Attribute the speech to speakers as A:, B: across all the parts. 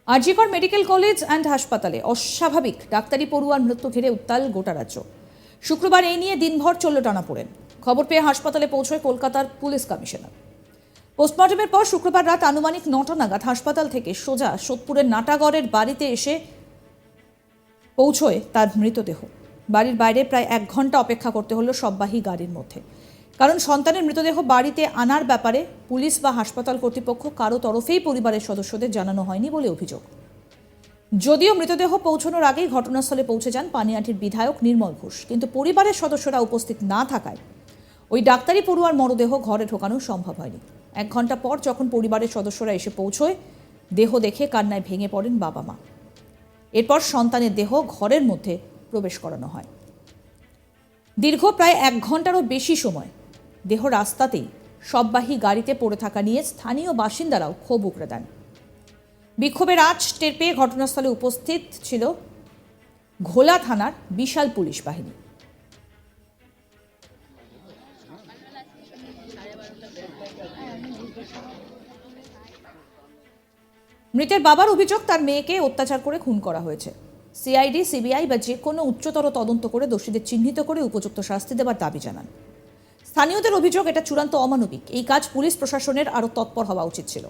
A: RG Kar medical college and হাসপাতালে অস্বাভাবিক ডাক্তারি পড়ুয়ার মৃত্যু ঘিরে উত্তাল গোটা রাজ্য। শুক্রবার এই নিয়ে দিনভর চলল টানাপোড়েন। খবর পেয়ে হাসপাতালে পৌঁছয় কলকাতার পুলিশ কমিশনার। পোস্টমর্টমের পর শুক্রবার রাত আনুমানিক ৯টা নাগাদ হাসপাতাল থেকে সোজা সোদপুরের নাটাগড়ের বাড়িতে এসে পৌঁছয় তার মৃতদেহ। বাড়ির বাইরে প্রায় ১ ঘন্টা অপেক্ষা করতে হলো সববাহী গাড়ির মধ্যে, কারণ সন্তানের মৃতদেহ বাড়িতে আনার ব্যাপারে পুলিশ বা হাসপাতাল কর্তৃপক্ষ কারো তরফেই পরিবারের সদস্যদের জানানো হয়নি বলে অভিযোগ। যদিও মৃতদেহ পৌঁছানোর আগেই ঘটনাস্থলে পৌঁছে যান পানিহাটির বিধায়ক নির্মল ঘোষ, কিন্তু পরিবারের সদস্যরা উপস্থিত না থাকায় ওই ডাক্তারি পড়ুয়ার মরদেহ ঘরে ঢোকানো সম্ভব হয়নি। ১ ঘন্টা পর যখন পরিবারের সদস্যরা এসে পৌঁছয়, দেহ দেখে কান্নায় ভেঙে পড়েন বাবা মা। এরপর সন্তানের দেহ ঘরের মধ্যে প্রবেশ করানো হয়। দীর্ঘ প্রায় ১ ঘন্টারও বেশি সময় দেহ রাস্তাতেই সববাহী গাড়িতে পড়ে থাকা নিয়ে স্থানীয় বাসিন্দারাও ক্ষোভ উগরে দেন। বিক্ষোভের আঁচ টের পেয়ে ঘটনাস্থলে উপস্থিত ছিল ঘোলা থানার বিশাল পুলিশ বাহিনী। মৃতের বাবার অভিযোগ, তার মেয়েকে অত্যাচার করে খুন করা হয়েছে। সিআইডি, সিবিআই বা যে কোনো উচ্চতর তদন্ত করে দোষীদের চিহ্নিত করে উপযুক্ত শাস্তি দেওয়ার দাবি জানান। স্থানীয়দের অভিযোগ, এটা চূড়ান্ত অমানবিক। এই কাজ পুলিশ প্রশাসনের আরও তৎপর হওয়া উচিত ছিল।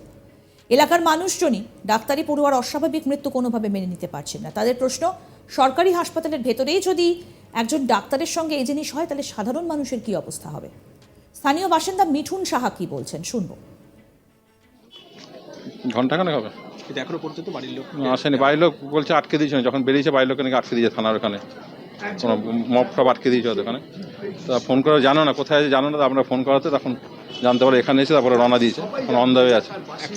A: এলাকার মানুষজনই ডাক্তারি পড়ুয়ার অস্বাভাবিক মৃত্যু কোনোভাবে মেনে নিতে পারছেন না। তাদের প্রশ্ন, সরকারি হাসপাতালের ভেতরেই যদি একজন ডাক্তারের সঙ্গে এই জিনিস হয়, তাহলে সাধারণ মানুষের কি অবস্থা হবে? স্থানীয় বাসিন্দা মিঠুন সাহা কি বলছেন শুনবো।
B: ঘন্টাখানেক হবে,
C: কিন্তু এখনো পর্যন্ত বাড়ির লোক
B: আসেনি। বাড়ির লোক বলছে আটকে দিয়েছে, যখন বেরিয়েছে বাড়ির লোককে নাকি আটকে দিয়েছে থানার ওখানে, কোনো মব টপ আটকে দিয়েছে ওখানে। তা ফোন করে জানো না কোথায় আছে, জানো না। আমরা ফোন করাতে তখন জানতে পারে এখানে এসে তারপরে রওনা দিয়েছে, এখন অন্ধ হয়ে আছে।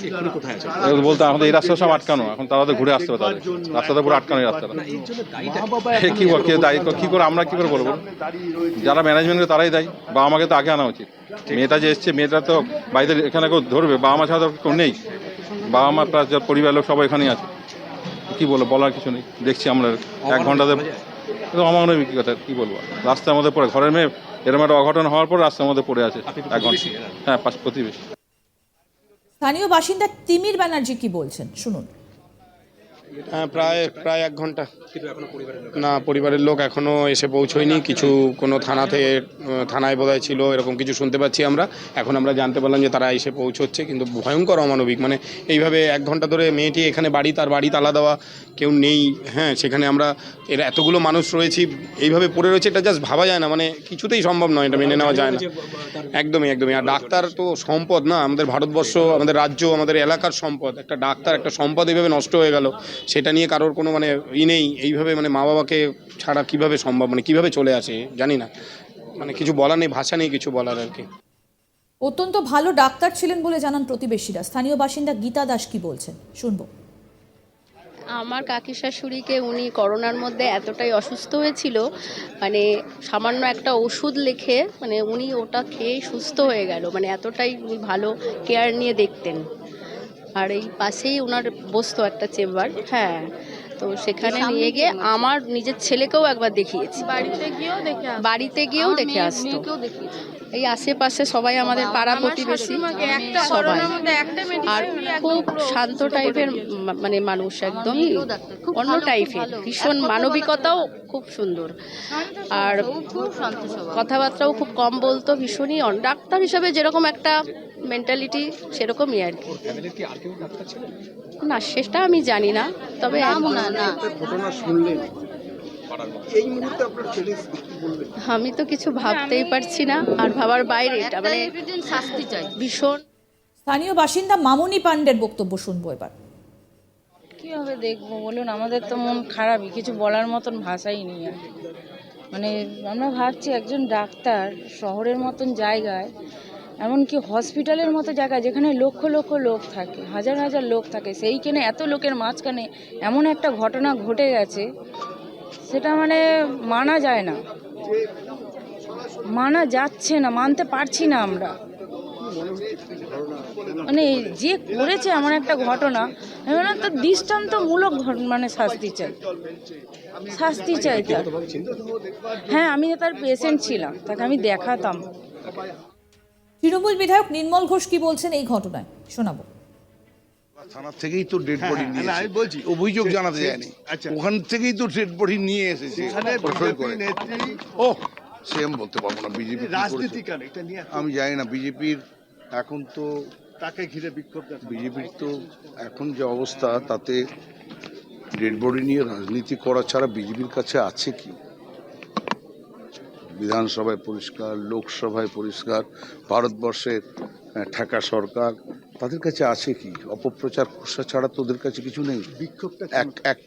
C: এখনো কোথায় আছে
B: এগুলো বলতে আমাদের এই রাস্তা সব আটকানো, এখন তারা তো ঘুরে আসতে হবে, তাদের রাস্তাটা পুরো আটকানো এই রাস্তাটা। কি দায়ী, কি করে আমরা কি করে বলবো? যারা ম্যানেজমেন্ট করে তারাই দায়ী। বাবা মাকে তো আগে আনা উচিত। মেয়েটা যে এসছে, মেয়েটা তো বাড়িতে এখানে কেউ ধরবে? বাবা মা ছাড়া তো কেউ নেই। বাবা মা প্লাস পরিবার লোক সবাই এখানেই আছে। কি বলবো, বলার কিছু নেই। দেখছি আমরা 1 ঘন্টাতে অমানবিক কথা, কি বলবো। রাস্তার মধ্যে পড়ে, ঘরের মেয়ে এরকম একটা অঘটন হওয়ার পর রাস্তার মধ্যে পড়ে আছে 1 ঘন্টা। হ্যাঁ, প্রতিবেশী।
A: স্থানীয় বাসিন্দা তিমির ব্যানার্জি কি বলছেন শুনুন।
D: হ্যাঁ, প্রায় 1 ঘন্টা। না, পরিবারের লোক এখনো এসে পৌঁছয়নি। কিছু কোনো থানায় বোধহয় ছিল, এরকম কিছু শুনতে পাচ্ছি আমরা। এখন আমরা জানতে পারলাম যে তারা এসে পৌঁছচ্ছে, কিন্তু ভয়ঙ্কর অমানবিক। মানে এইভাবে 1 ঘন্টা ধরে মেয়েটি এখানে তার বাড়ি তালা দেওয়া, কেউ নেই। হ্যাঁ, সেখানে আমরা এতগুলো মানুষ রয়েছি, এইভাবে পড়ে রয়েছে, এটা জাস্ট ভাবা যায় না। মানে কিছুতেই সম্ভব নয়, এটা মেনে নেওয়া যায় না। একদমই। আর ডাক্তার তো সম্পদ না, আমাদের ভারতবর্ষ, আমাদের রাজ্য, আমাদের এলাকার সম্পদ। একটা ডাক্তার, একটা সম্পদ এইভাবে নষ্ট হয়ে গেল, সেটা নিয়ে কারোর কোনো নেই। এইভাবে মা বাবাকে ছাড়া কিভাবে সম্ভব, কিভাবে চলে আসে জানি না। কিছু বলার নেই, ভাষা নেই কিছু বলার আর কি।
A: অত্যন্ত ভালো ডাক্তার ছিলেন বলে জানান প্রতিবেশীরা। স্থানীয় বাসিন্দা গীতা দাস কি বলছেন শুনবো।
E: আমার কাকি শাশুড়িকে উনি করোনার মধ্যে এতটাই অসুস্থ হয়েছিল, সামান্য একটা ওষুধ লিখে উনি ওটা খেয়ে সুস্থ হয়ে গেল। এতটাই উনি ভালো কেয়ার নিয়ে দেখতেন। আর এই পাশেই ওনার বসতো একটা চেম্বার। হ্যাঁ, তো সেখানে নিয়ে গিয়ে আমার নিজের ছেলেকেও একবার দেখিয়েছি, বাড়িতে গিয়েও দেখে আসতো। এই আশেপাশে সবাই আমাদের পাড়া প্রতিবেশী সবাই। আর খুব শান্ত টাইপের মানুষ, একদম অন্য টাইপের, ভীষণ মানবিকতাও খুব সুন্দর। আর কথাবার্তাও খুব কম বলতো, ভীষণই ডাক্তার হিসাবে যেরকম একটা মেন্টালিটি সেরকমই আর কি। না, সেটা আমি জানি না, তবে আমি তো কিছু ভাবতেই পারছি না, আর ভাবার বাইরে। এটা শাস্তি চাই ভীষণ।
A: স্থানীয় বাসিন্দা মামনি পান্ডের বক্তব্য শুনবো এবার।
F: কীভাবে দেখবো বলুন, আমাদের তো মন খারাপই, কিছু বলার মতন ভাষাই নেই আর। আমরা ভাবছি একজন ডাক্তার শহরের মতন জায়গায়, এমনকি হসপিটালের মতো জায়গায় যেখানে লক্ষ লক্ষ লোক থাকে, হাজার হাজার লোক থাকে, সেইখানে এত লোকের মাঝখানে এমন একটা ঘটনা ঘটে গেছে, সেটা মানা যায় না, মানা যাচ্ছে না, মানতে পারছি না আমরা। যে করেছে এমন একটা ঘটনা, তার দৃষ্টান্তমূলক শাস্তি চাই তার। হ্যাঁ, আমি তার পেশেন্ট ছিলাম, তাকে আমি দেখাতাম।
A: তৃণমূল বিধায়ক নির্মল ঘোষ কি বলছেন এই ঘটনায় শোনাবো।
G: থানা থেকেই তো ডেড বডি নিয়ে
H: আমি
G: এসেছে।
H: বলছি
G: অভিযোগ জানাতে যায়নি,
H: আচ্ছা।
G: ওখান থেকেই তো ডেড বডি নিয়ে এসেছে
H: সেখানে
G: সই করে।
H: বিজেপি নেত্রী
G: ও সে আমি বলতে পারবো না বিজেপি
H: রাজনীতি কেন এটা নিয়ে
G: আমি জানি না। বিজেপির এখন তো
H: তাকে ঘিরে বিক্ষোভ দেখা
G: বিজেপির তো এখন যে অবস্থা তাতে ডেড বডি নিয়ে রাজনীতি করা ছাড়া বিজেপির কাছে আছে কি? বিধানসভায় পরিষ্কার, লোকসভায় পরিষ্কার, ভারতবর্ষের ঠেকা সরকার, তাদের কাছে আছে কি? অপপ্রচার কুৎসা ছাড়া তো ওদের কাছে কিছু নেই।
H: বিক্ষোভটা
G: এক এক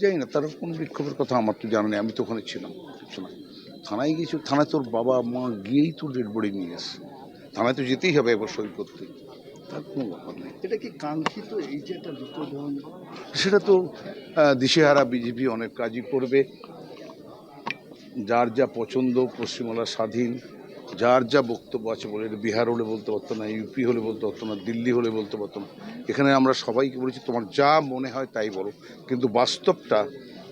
G: জানি না, তার কোন বিক্ষোভের কথা আমার তো জানা নেই, আমি তো ওখানে ছিলাম কিছু না। থানায় গিয়েছি, থানায় তোর বাবা মা গিয়েই তো ডেড বডি নিয়ে এসে, থানায় তো যেতেই হবে এবার সই করতে, তার কোনো ব্যাপার নেই।
H: এটা কি কাঙ্ক্ষিত এই যে একটা মৃতদেহ
G: সেটা তো দিশেহারা বিজেপি অনেক কাজই করবে, যার যা পছন্দ, পশ্চিমবাংলা স্বাধীন, যার যা বক্তব্য আছে বলে, এটা বিহার হলে বলতে পারতো না, ইউপি হলে বলতে পারতো না, দিল্লি হলে বলতে পারতো না। এখানে আমরা সবাইকে বলেছি তোমার যা মনে হয় তাই বলো, কিন্তু বাস্তবটা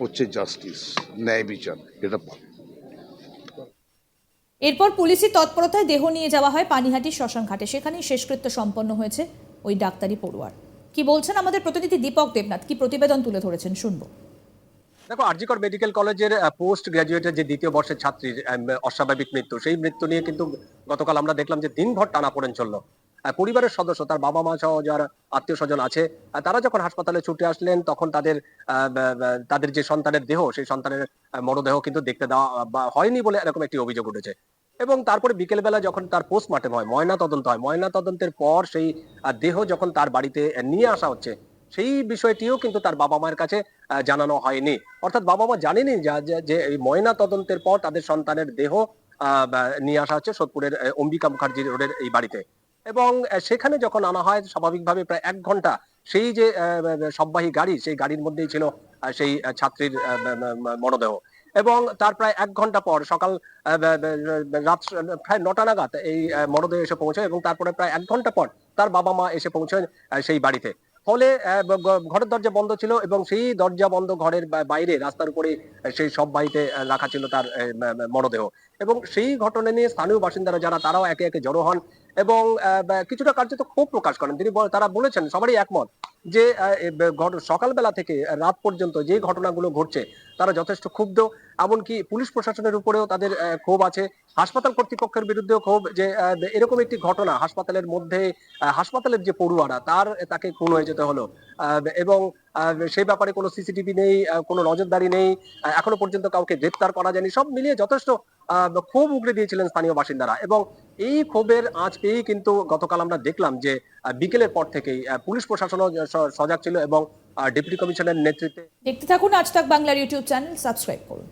G: হচ্ছে জাস্টিস, ন্যায় বিচার, এটা পাবে।
A: এরপর পুলিশি তৎপরতায় দেহ নিয়ে যাওয়া হয় পানিহাটি শ্মশান ঘাটে। সেখানেই শেষকৃত্য সম্পন্ন হয়েছে ওই ডাক্তারি পড়ুয়ার। কি বলছেন আমাদের প্রতিনিধি দীপক দেবনাথ, কি প্রতিবেদন তুলে ধরেছেন শুনবো।
C: দেখো, আরজিকর মেডিকেল কলেজের পোস্ট গ্রাজুয়েটের যে দ্বিতীয় বর্ষের ছাত্রীর অস্বাভাবিক মৃত্যু, সেই মৃত্যু নিয়ে কিন্তু গতকাল আমরা দেখলাম যে দিনভর টানাপোড়েন চললো। পরিবারের সদস্য, তার বাবা মা সহ যারা আত্মীয় স্বজন আছে, তারা যখন হাসপাতালে ছুটে আসলেন তখন তাদের যে সন্তানের দেহ, সেই সন্তানের মরদেহ কিন্তু দেখতে দেওয়া হয়নি বলে এরকম একটি অভিযোগ উঠেছে। এবং তারপরে বিকেলবেলা যখন তার পোস্টমর্টেম হয়, ময়না তদন্ত হয়, ময়না তদন্তের পর সেই দেহ যখন তার বাড়িতে নিয়ে আসা হচ্ছে, সেই বিষয়টিও কিন্তু তার বাবা মায়ের কাছে জানানো হয়নি। অর্থাৎ বাবা মা জানেনি যে এই ময়না তদন্তের পর তাদের সন্তানের দেহ নিয়ে আসা হচ্ছে সোদপুরের অম্বিকা মুখার্জি রোডের এই বাড়িতে। এবং সেখানে যখন আনা হয়, স্বাভাবিকভাবে প্রায় 1 ঘন্টা সেই যে সববাহী গাড়ি, সেই গাড়ির মধ্যেই ছিল সেই ছাত্রীর মরদেহ। এবং তার প্রায় 1 ঘন্টা পর সকাল রাত প্রায় 9টা নাগাদ এই মরদেহ এসে পৌঁছায়, এবং তারপরে প্রায় 1 ঘন্টা পর তার বাবা মা এসে পৌঁছায় সেই বাড়িতে। ফলে ঘরের দরজা বন্ধ ছিল, এবং সেই দরজা বন্ধ ঘরের বাইরে রাস্তার উপরে সেই সব বাড়িতে রাখা ছিল তার মরদেহ। এবং সেই ঘটনা নিয়ে স্থানীয় বাসিন্দারা যারা, তারাও একে একে জড়ো হন এবং কিছুটা কার্যত ক্ষোভ প্রকাশ করেন। তারা বলেছেন, সবারই একমত যে সকালবেলা থেকে রাত পর্যন্ত যে ঘটনাগুলো ঘটছে তারা যথেষ্ট ক্ষুব্ধ। এমনকি পুলিশ প্রশাসনের উপরেও তাদের ক্ষোভ আছে, হাসপাতাল কর্তৃপক্ষের বিরুদ্ধেও ক্ষোভ, যে এরকম একটি ঘটনা হাসপাতালের মধ্যে, হাসপাতালের যে পড়ুয়ারা তাকে খুন হয়ে যেতে হলো, এবং সেই ব্যাপারে কোনো সিসিটিভি নেই, কোনো নজরদারি নেই, এখনো পর্যন্ত কাউকে গ্রেপ্তার করা যায়নি। সব মিলিয়ে যথেষ্ট ক্ষোভ উগড়ে দিয়েছিলেন স্থানীয় বাসিন্দারা। এবং এই ক্ষোভের আঁচ পেয়েই কিন্তু গতকাল আমরা দেখলাম যে বিকেলের পর থেকেই পুলিশ প্রশাসনও সজাগ ছিল, এবং ডেপুটি কমিশনারের নেতৃত্বে।
A: দেখতে থাকুন আজ তাক বাংলার ইউটিউব চ্যানেল, সাবস্ক্রাইব করুন।